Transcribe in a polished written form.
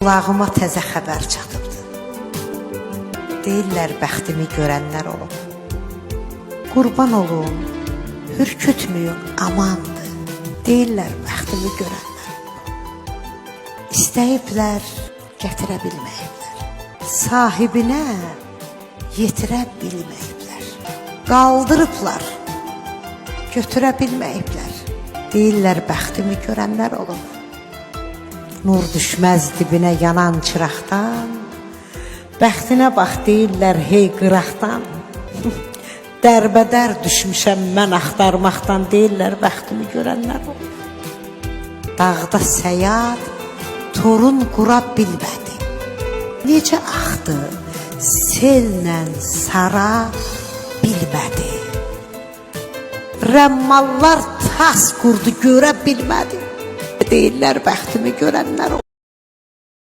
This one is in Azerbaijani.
Qulağıma təzə xəbər çatıbdı. Deyirlər bəxtimi görənlər olub. Qurban olum, hürkütmüyüm, amandır. Deyirlər bəxtimi görənlər olub. İstəyiblər, gətirə bilməyiblər. Sahibinə yetirə bilməyiblər. Qaldırıblar, götürə bilməyiblər. Deyirlər bəxtimi görənlər olub. Nur düşməz dibinə yanan çıraqdan, bəxtinə bax deyirlər hey qıraqdan. Dərbədər düşmüşəm mən axtarmaqdan, deyirlər bəxtimi görənlər olub. Dağda səyad torun qura bilmədi. Necə axdı sellə sara bilmədi. Rəmmallar tas qurdu görə bilmədi. Deyirlər bəxtimi görənlər olub.